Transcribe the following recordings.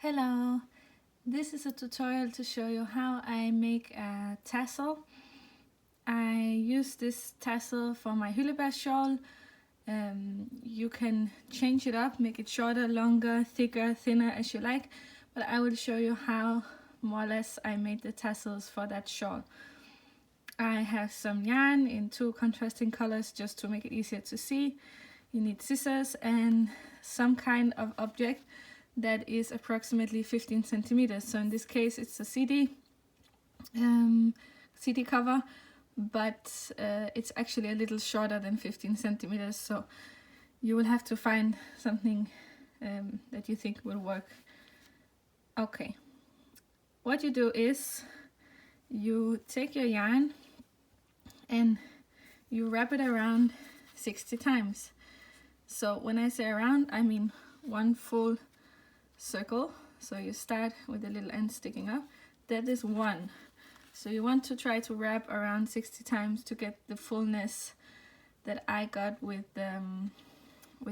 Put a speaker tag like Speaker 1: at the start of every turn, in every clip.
Speaker 1: Hello, this is a tutorial to show you how I make a tassel. I use this tassel for my Hyldebær Shawl. You can change it up, make it shorter, longer, thicker, thinner as you like, but I will show you how more or less I made the tassels for that shawl. I have some yarn in two contrasting colors just to make it easier to see. You need scissors and some kind of object that is approximately 15 centimeters. So in this case it's a CD cover, but it's actually a little shorter than 15 centimeters. So you will have to find something that you think will work. Okay, what you do is you take your yarn and you wrap it around 60 times. So when I say around, I mean one full circle. So you start with the little end sticking up. That is one. So you want to try to wrap around 60 times to get the fullness that I got with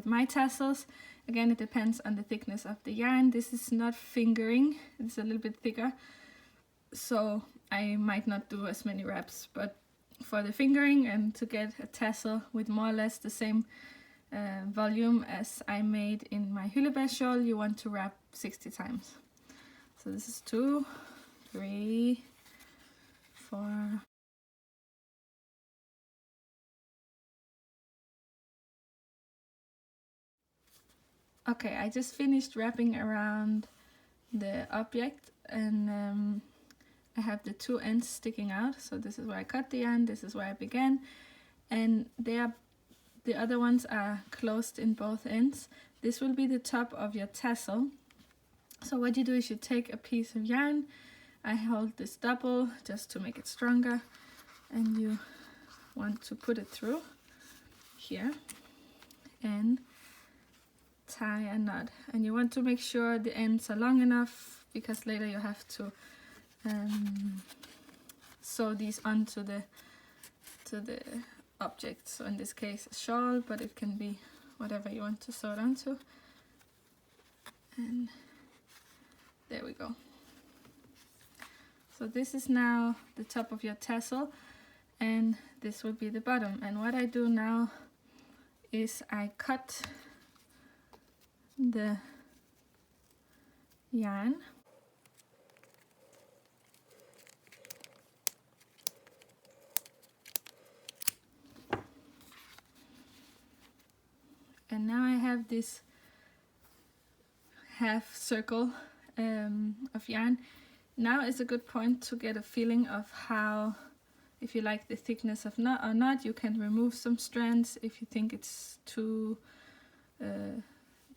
Speaker 1: my tassels. Again, it depends on the thickness of the yarn. This is not fingering, it's a little bit thicker, so I might not do as many wraps, but for the fingering and to get a tassel with more or less the same volume as I made in my Hyldebær Shawl, you want to wrap 60 times. So this is 2, 3, 4. Okay, I just finished wrapping around the object, and I have the two ends sticking out. So this is where I cut the yarn, this is where I began, and the other ones are closed in both ends. This will be the top of your tassel. So what you do is you take a piece of yarn, I hold this double just to make it stronger, and you want to put it through here and tie a knot. And you want to make sure the ends are long enough, because later you have to sew these onto the object. So in this case a shawl, but it can be whatever you want to sew it onto. And there we go. So this is now the top of your tassel, and this will be the bottom. And what I do now is I cut the yarn and now I have this half circle of yarn. Now is a good point to get a feeling of how, if you like the thickness of knot or not. You can remove some strands if you think it's too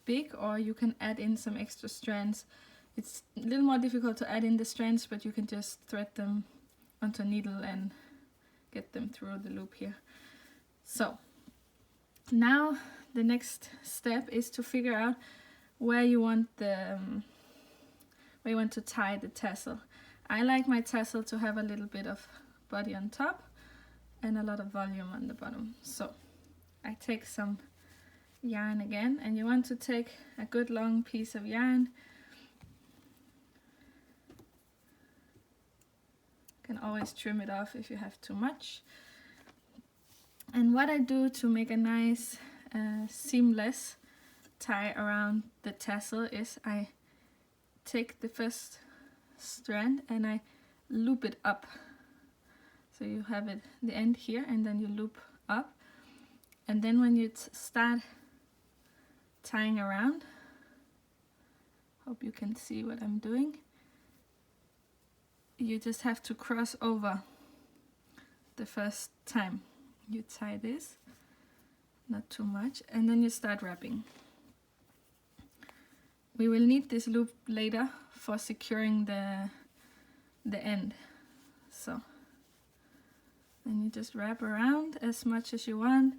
Speaker 1: big, or you can add in some extra strands. It's a little more difficult to add in the strands, but you can just thread them onto a needle and get them through the loop here. So now the next step is to figure out where you want to tie the tassel. I like my tassel to have a little bit of body on top and a lot of volume on the bottom. So I take some yarn again, and you want to take a good long piece of yarn. You can always trim it off if you have too much. And what I do to make a nice seamless tie around the tassel is I take the first strand and I loop it up. So you have it the end here, and then you loop up, and then when you start tying around, hope you can see what I'm doing, you just have to cross over the first time you tie this, not too much, and then you start wrapping. We will need this loop later for securing the end. So then you just wrap around as much as you want.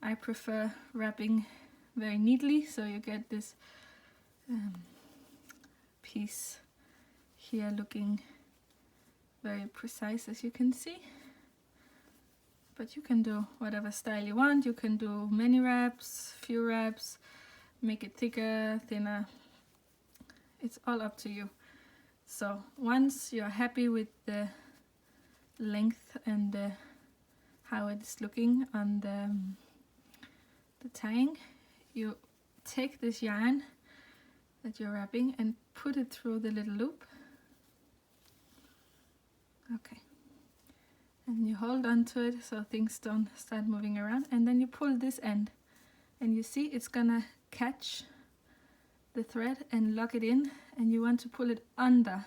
Speaker 1: I prefer wrapping very neatly, so you get this piece here looking very precise, as you can see. But you can do whatever style you want. You can do many wraps, few wraps, make it thicker, thinner. it's all up to you. So once you're happy with the length and how it's looking on the tying, you take this yarn that you're wrapping and put it through the little loop. Okay, and you hold on to it so things don't start moving around, and then you pull this end, and you see it's gonna catch the thread and lock it in, and you want to pull it under.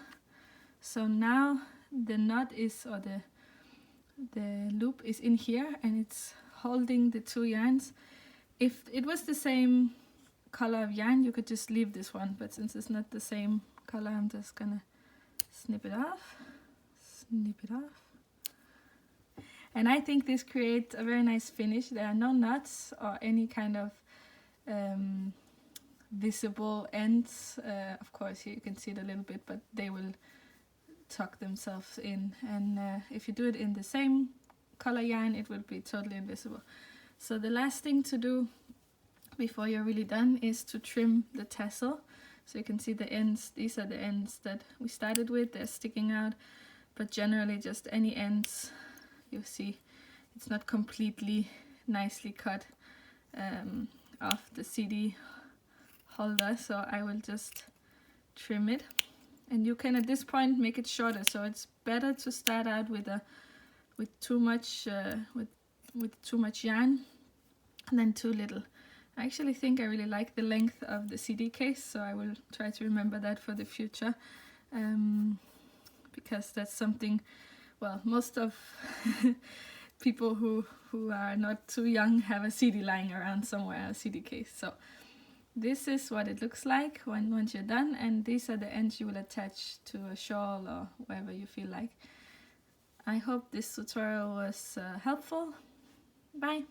Speaker 1: So now the knot is, or the loop is in here, and it's holding the two yarns. If it was the same color of yarn, you could just leave this one, but since it's not the same color, I'm just gonna snip it off. And I think this creates a very nice finish. There are no knots or any kind of visible ends. Of course here you can see it a little bit, but they will tuck themselves in, and if you do it in the same color yarn, it will be totally invisible. So the last thing to do before you're really done is to trim the tassel. So you can see the ends, these are the ends that we started with, they're sticking out, but generally just any ends, you see it's not completely nicely cut off the CD holder, so I will just trim it. And you can at this point make it shorter, so it's better to start out with too much yarn than too little. I actually think I really like the length of the CD case, so I will try to remember that for the future, because that's something, well, most of people who are not too young have a CD lying around somewhere, a CD case. So this is what it looks like once you're done, and these are the ends you will attach to a shawl or wherever you feel like. I hope this tutorial was helpful. Bye!